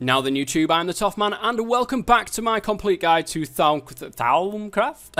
Now then YouTube, I'm the Toffman, and welcome back to my complete guide to Thaumcraft?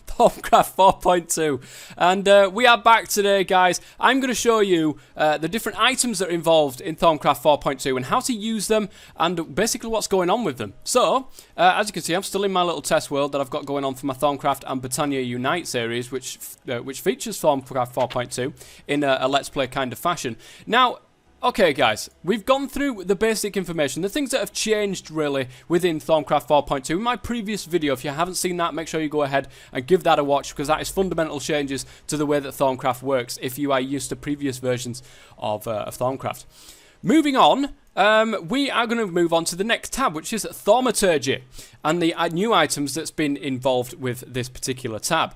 Thaumcraft 4.2. And we are back today, guys. I'm going to show you the different items that are involved in Thaumcraft 4.2 and how to use them, and basically what's going on with them. So, as you can see, I'm still in my little test world that I've got going on for my Thaumcraft and Britannia Unite series, which features Thaumcraft 4.2 in a Let's Play kind of fashion. Now, okay guys, we've gone through the basic information, the things that have changed really within Thaumcraft 4.2. In my previous video, if you haven't seen that, make sure you go ahead and give that a watch, because that is fundamental changes to the way that Thaumcraft works if you are used to previous versions of Thaumcraft. Moving on, we are going to move on to the next tab, which is Thaumaturgy, and the new items that's been involved with this particular tab.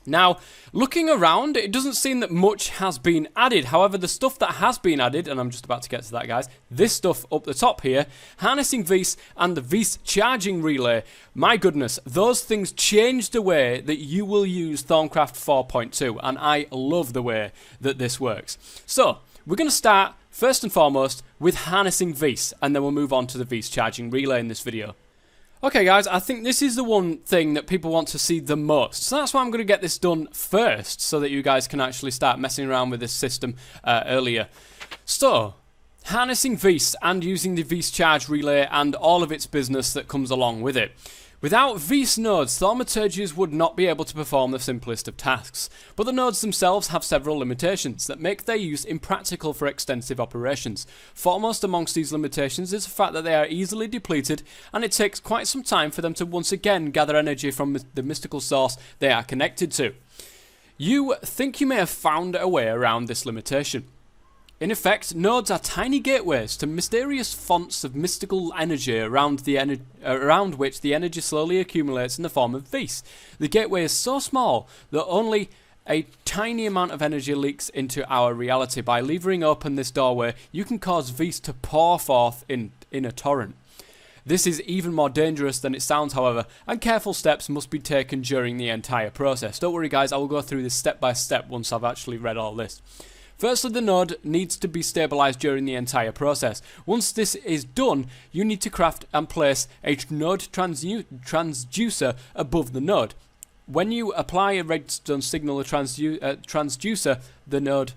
Now, looking around, it doesn't seem that much has been added. However, the stuff that has been added, and I'm just about to get to that, guys, this stuff up the top here, harnessing Vs and the Vs charging relay, my goodness, those things change the way that you will use Thaumcraft 4.2, and I love the way that this works. So, we're going to start, first and foremost, with harnessing Vs, and then we'll move on to the Vs charging relay in this video. Okay guys, I think this is the one thing that people want to see the most, so that's why I'm going to get this done first, so that you guys can actually start messing around with this system earlier. So, harnessing Vs and using the Vs charge relay and all of its business that comes along with it. Without Vs nodes, thaumaturgies would not be able to perform the simplest of tasks, but the nodes themselves have several limitations that make their use impractical for extensive operations. Foremost amongst these limitations is the fact that they are easily depleted, and it takes quite some time for them to once again gather energy from the mystical source they are connected to. You think you may have found a way around this limitation. In effect, nodes are tiny gateways to mysterious fonts of mystical energy around which the energy slowly accumulates in the form of Vs. The gateway is so small that only a tiny amount of energy leaks into our reality. By levering open this doorway, you can cause Vs to pour forth in a torrent. This is even more dangerous than it sounds, however, and careful steps must be taken during the entire process. Don't worry guys, I will go through this step by step once I've actually read all this. Firstly, the node needs to be stabilized during the entire process. Once this is done, you need to craft and place a node transducer above the node. When you apply a Redstone Signal transducer, the node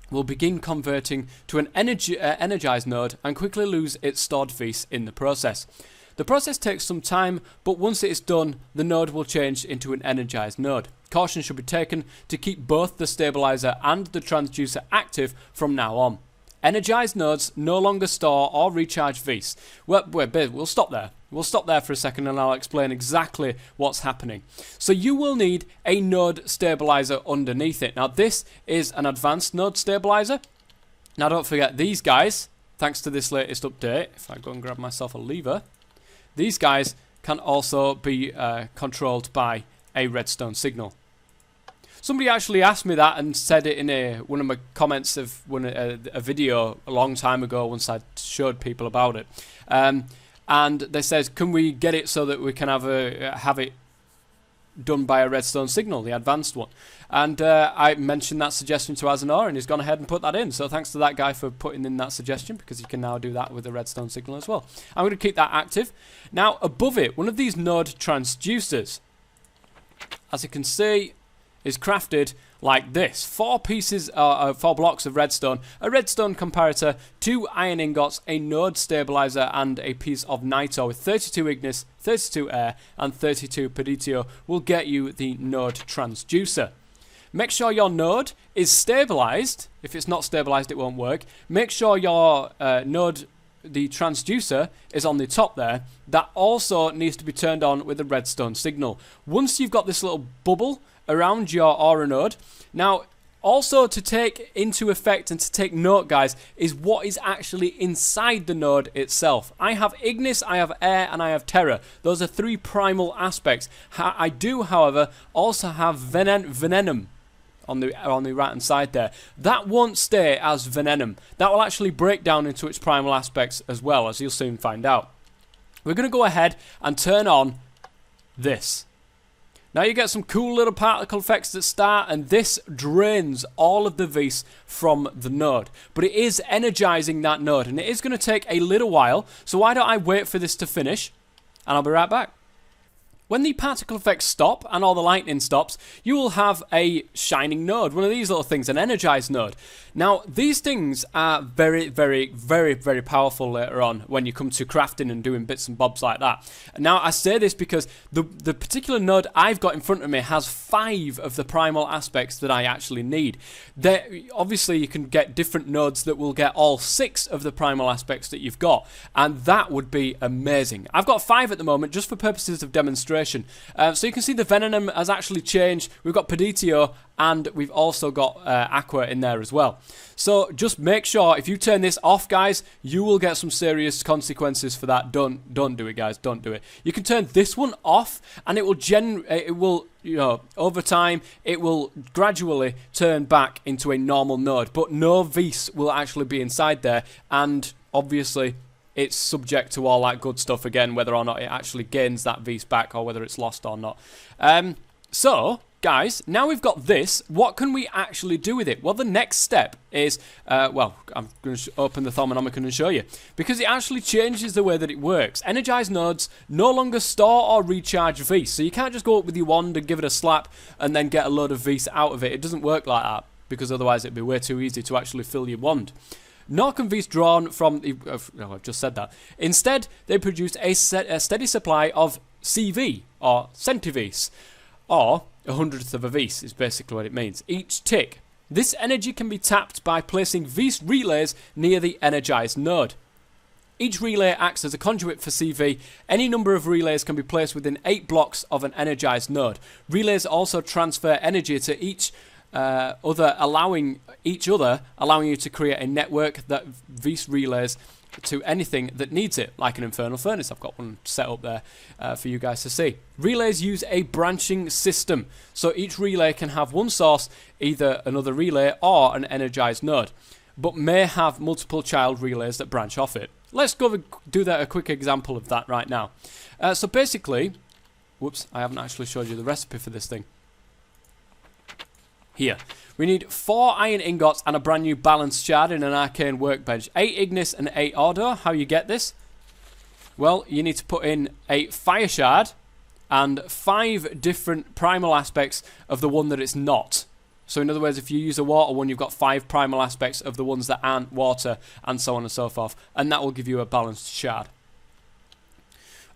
will begin converting to an energized node and quickly lose its stored Vs in the process. The process takes some time, but once it is done, the node will change into an energized node. Caution should be taken to keep both the stabilizer and the transducer active from now on. Energized nodes no longer store or recharge Vs. We'll stop there. We'll stop there for a second and I'll explain exactly what's happening. So you will need a node stabilizer underneath it. Now this is an advanced node stabilizer. Now don't forget these guys, thanks to this latest update, if I go and grab myself a lever, these guys can also be controlled by a redstone signal. Somebody actually asked me that and said it in one of my comments of a video a long time ago once I showed people about it. And they said, can we get it so that we can have it done by a redstone signal, the advanced one? And I mentioned that suggestion to Azanor, and he's gone ahead and put that in. So thanks to that guy for putting in that suggestion, because you can now do that with a redstone signal as well. I'm going to keep that active. Now above it, one of these node transducers, as you can see, is crafted like this. 4 blocks of redstone, a redstone comparator, 2 iron ingots, a node stabilizer, and a piece of nitro with 32 ignis, 32 air, and 32 peditio will get you the node transducer. Make sure your node is stabilized. If it's not stabilized, it won't work. Make sure your node, the transducer, is on the top there. That also needs to be turned on with a redstone signal. Once you've got this little bubble around your aura node, now also to take into effect and to take note, guys, is what is actually inside the node itself. I have ignis, I have air, and I have terra. Those are 3 primal aspects. I do, however, also have venenum on the right hand side there. That won't stay as venenum. That will actually break down into its primal aspects as well, as you'll soon find out. We're going to go ahead and turn on this. Now you get some cool little particle effects that start, and this drains all of the vis from the node. But it is energizing that node, and it is going to take a little while, so why don't I wait for this to finish, and I'll be right back. When the particle effects stop and all the lightning stops, you will have a shining node, one of these little things, an energized node. Now, these things are very, very, very, very powerful later on when you come to crafting and doing bits and bobs like that. Now, I say this because the particular node I've got in front of me has 5 of the primal aspects that I actually need. Obviously, you can get different nodes that will get all 6 of the primal aspects that you've got, and that would be amazing. I've got 5 at the moment, just for purposes of demonstration. So you can see the Venom has actually changed. We've got Peditio, and we've also got Aqua in there as well. So just make sure, if you turn this off, guys, you will get some serious consequences for that. Don't do it, guys. Don't do it. You can turn this one off, and it will over time, it will gradually turn back into a normal node, but no vis will actually be inside there, and obviously it's subject to all that good stuff again, whether or not it actually gains that vis back or whether it's lost or not. So, guys, now we've got this, what can we actually do with it? Well, the next step is, well, I'm going to open the Thaumcraft and show you, because it actually changes the way that it works. Energized nodes no longer store or recharge vis, so you can't just go up with your wand and give it a slap and then get a load of vis out of it. It doesn't work like that, because otherwise it'd be way too easy to actually fill your wand. Nor can vis drawn from the... no, I've just said that. Instead, they produce a steady supply of CV, or centivis, or 1/100th of a vis, is basically what it means, each tick. This energy can be tapped by placing vis relays near the energized node. Each relay acts as a conduit for CV. Any number of relays can be placed within 8 blocks of an energized node. Relays also transfer energy to each allowing you to create a network that vis relays to anything that needs it, like an Infernal Furnace. I've got one set up there for you guys to see. Relays use a branching system, so each relay can have one source, either another relay or an energized node, but may have multiple child relays that branch off it. Let's go do a quick example of that right now. So basically, whoops, I haven't actually showed you the recipe for this thing. Here, we need 4 iron ingots and a brand new balanced shard in an arcane workbench. 8 ignis and 8 order. How you get this? Well, you need to put in a fire shard and 5 different primal aspects of the one that it's not. So in other words, if you use a water one, you've got 5 primal aspects of the ones that aren't water, and so on and so forth. And that will give you a balanced shard.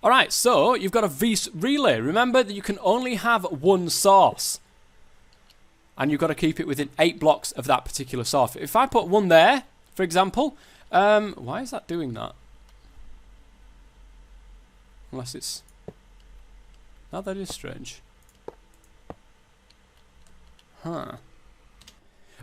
Alright, so you've got a vis relay. Remember that you can only have one source, and you've got to keep it within 8 blocks of that particular source. If I put one there, for example, why is that doing that? Unless it's... Oh, that is strange. Huh.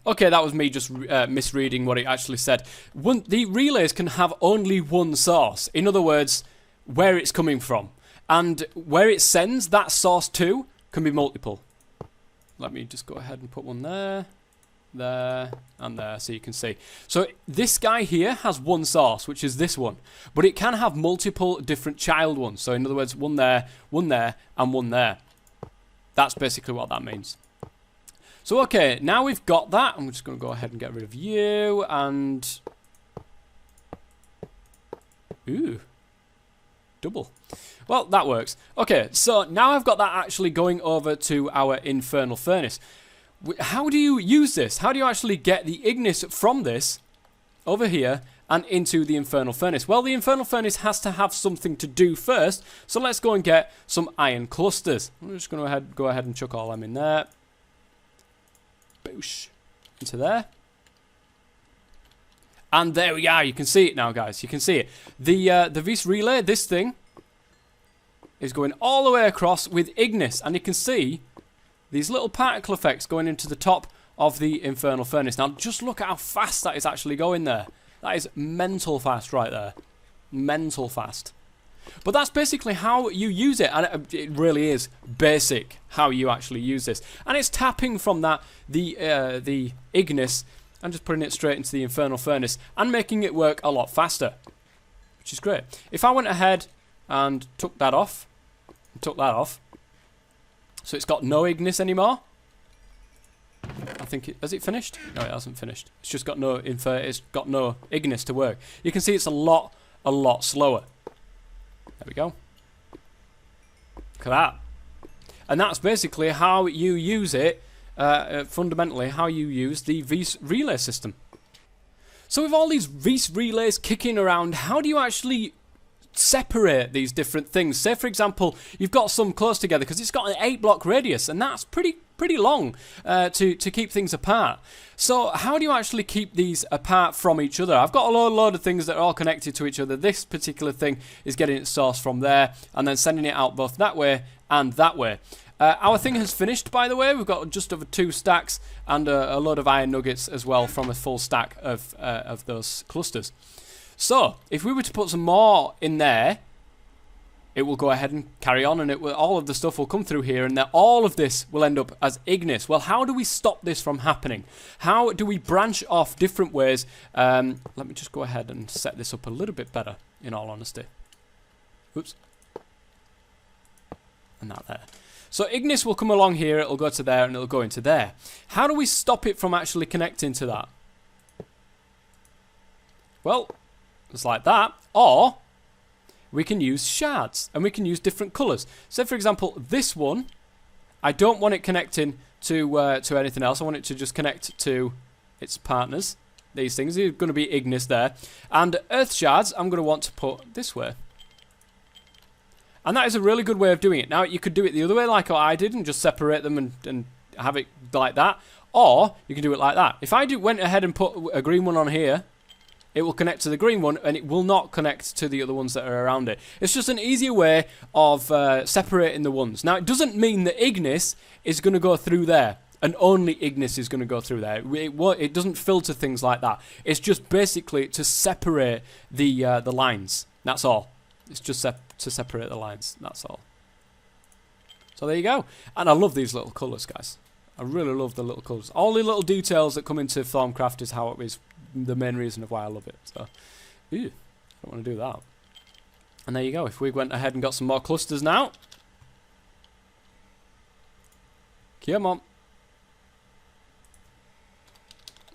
Okay, that was me just misreading what it actually said. The relays can have only one source. In other words, where it's coming from. And where it sends that source to can be multiple. Let me just go ahead and put one there, there, and there, so you can see. So this guy here has one source, which is this one. But it can have multiple different child ones. So in other words, one there, and one there. That's basically what that means. So okay, now we've got that, I'm just going to go ahead and get rid of you, and... Ooh. Double. Well, that works. Okay, so now I've got that actually going over to our Infernal Furnace. How do you use this? How do you actually get the ignis from this over here and into the Infernal Furnace? Well, the Infernal Furnace has to have something to do first, so let's go and get some iron clusters. I'm just going to go ahead and chuck all them in there. Boosh. Into there. And there we are. You can see it now, guys. You can see it. The vis relay, this thing, is going all the way across with ignis. And you can see these little particle effects going into the top of the Infernal Furnace. Now, just look at how fast that is actually going there. That is mental fast right there. Mental fast. But that's basically how you use it. And it really is basic how you actually use this. And it's tapping from that, the ignis, and just putting it straight into the Infernal Furnace and making it work a lot faster, which is great. If I went ahead and took that off, So it's got no Ignis anymore. I think has it finished? No, it hasn't finished. It's just got no it's got no Ignis to work. You can see it's a lot slower. There we go. Look at that. And that's basically how you use it, fundamentally how you use the Vs relay system. So with all these Vs relays kicking around, how do you actually separate these different things? Say for example, you've got some close together because it's got an 8-block radius, and that's pretty long to keep things apart. So how do you actually keep these apart from each other? I've got a load of things that are all connected to each other. This particular thing is getting its source from there and then sending it out both that way and that way. Our thing has finished, by the way. We've got just over 2 stacks and a load of iron nuggets as well from a full stack of those clusters. So, if we were to put some more in there, it will go ahead and carry on, and all of the stuff will come through here, and then all of this will end up as Ignis. Well, how do we stop this from happening? How do we branch off different ways? Let me just go ahead and set this up a little bit better, in all honesty. Oops. And that there. So Ignis will come along here, it'll go to there, and it'll go into there. How do we stop it from actually connecting to that? Well, it's like that, or we can use shards, and we can use different colours. So, for example, this one, I don't want it connecting to anything else. I want it to just connect to its partners. These things are going to be Ignis there. And earth shards, I'm going to want to put this way. And that is a really good way of doing it. Now, you could do it the other way like what I did and just separate them and have it like that. Or, you can do it like that. If I went ahead and put a green one on here, it will connect to the green one, and it will not connect to the other ones that are around it. It's just an easier way of separating the ones. Now, it doesn't mean that Ignis is going to go through there, and only Ignis is going to go through there. It doesn't filter things like that. It's just basically to separate the lines. That's all. It's just to separate the lines. That's all. So there you go. And I love these little colours, guys. I really love the little colours. All the little details that come into Thaumcraft is how it is the main reason of why I love it. So, ew, I don't want to do that. And there you go. If we went ahead and got some more clusters now. Come on.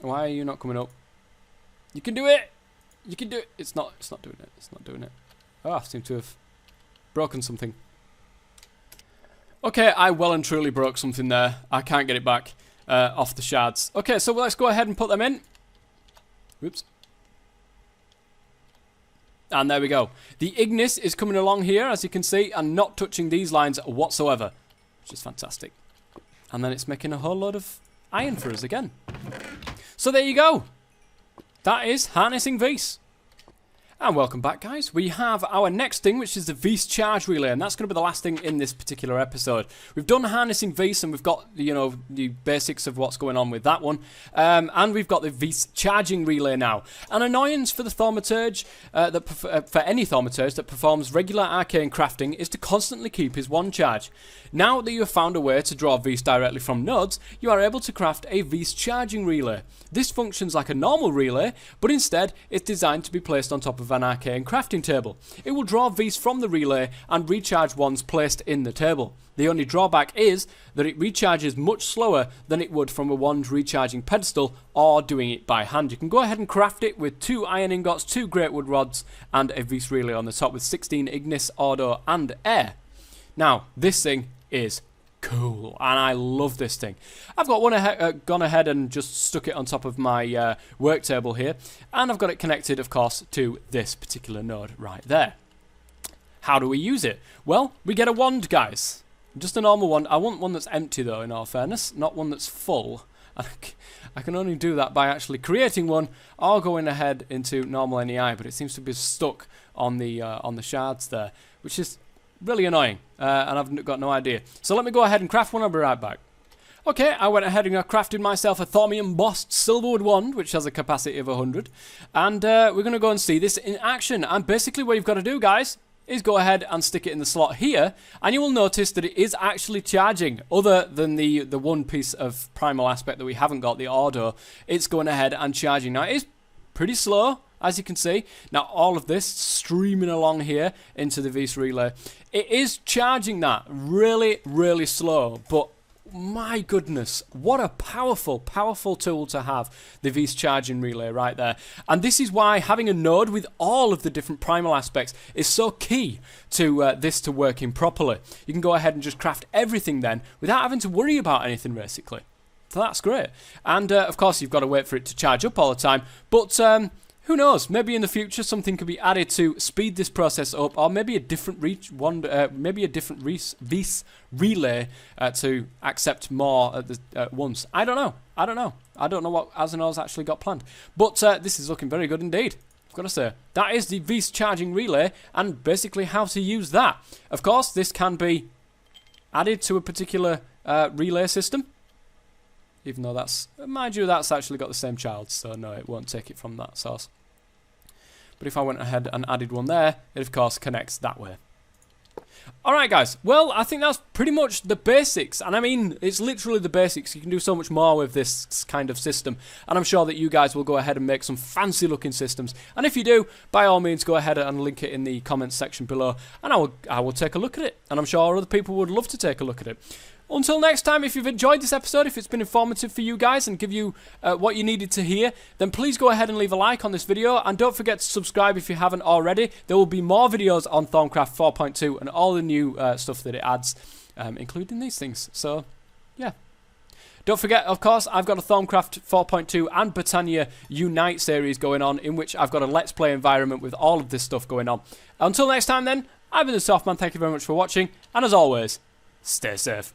Why are you not coming up? You can do it! You can do it! It's not doing it. It's not doing it. Oh, I seem to have broken something. Okay, I well and truly broke something there. I can't get it back off the shards. Okay, so let's go ahead and put them in. Whoops. And there we go. The Ignis is coming along here, as you can see, and not touching these lines whatsoever, which is fantastic. And then it's making a whole load of iron for us again. So there you go. That is harnessing Vs. And welcome back, guys. We have our next thing, which is the Vs charge relay, and that's going to be the last thing in this particular episode. We've done harnessing Vs, and we've got, you know, the basics of what's going on with that one, and we've got the Vs charging relay now. An annoyance for the thaumaturge, for any thaumaturge that performs regular arcane crafting, is to constantly keep his one charge. Now that you have found a way to draw Vs directly from nodes, you are able to craft a Vs charging relay. This functions like a normal relay, but instead it's designed to be placed on top of an arcane crafting table. It will draw Vs from the relay and recharge ones placed in the table. The only drawback is that it recharges much slower than it would from a wand recharging pedestal or doing it by hand. You can go ahead and craft it with 2 iron ingots, 2 great wood rods, and a Vs relay on the top with 16 Ignis, Ordo, and air. Now, this thing is cool, and I love this thing. I've got gone ahead and just stuck it on top of my work table here, and I've got it connected, of course, to this particular node right there. How do we use it? Well, we get a wand, guys. Just a normal wand. I want one that's empty, though, in all fairness, not one that's full. I can only do that by actually creating one or going ahead into normal NEI, but it seems to be stuck on the shards there, which is really annoying, and I've got no idea. So let me go ahead and craft one. I'll be right back. Okay, I went ahead and I crafted myself a Thaumium Bossed Silverwood wand, which has a capacity of 100. And we're going to go and see this in action. And basically what you've got to do, guys, is go ahead and stick it in the slot here. And you will notice that it is actually charging. Other than the one piece of primal aspect that we haven't got, the Ordo, it's going ahead and charging. Now, it is pretty slow. as you can see. Now, all of this streaming along here into the Vs relay. It is charging that really, really slow, but my goodness, what a powerful, powerful tool to have, the Vs charging relay right there. And this is why having a node with all of the different primal aspects is so key to this to working properly. You can go ahead and just craft everything then without having to worry about anything, basically. So that's great. And of course, you've got to wait for it to charge up all the time, but who knows? Maybe in the future something could be added to speed this process up, or maybe a different Vs relay to accept more at once. I don't know. I don't know what Azanol's actually got planned. But this is looking very good indeed, I've got to say. That is the Vs charging relay, and basically how to use that. Of course, this can be added to a particular relay system. Even though that's, mind you, that's actually got the same child, so no, it won't take it from that source. But if I went ahead and added one there, it of course connects that way. Alright guys, well, I think that's pretty much the basics, and I mean, it's literally the basics. You can do so much more with this kind of system, and I'm sure that you guys will go ahead and make some fancy looking systems, and if you do, by all means go ahead and link it in the comments section below, and I will take a look at it, and I'm sure other people would love to take a look at it. Until next time, if you've enjoyed this episode, if it's been informative for you guys and give you what you needed to hear, then please go ahead and leave a like on this video, and don't forget to subscribe if you haven't already. There will be more videos on Thaumcraft 4.2 and all the new stuff that it adds, including these things. So, yeah. Don't forget, of course, I've got a Thaumcraft 4.2 and Britannia Unite series going on, in which I've got a Let's Play environment with all of this stuff going on. Until next time then, I've been the Softman, thank you very much for watching, and as always, stay safe.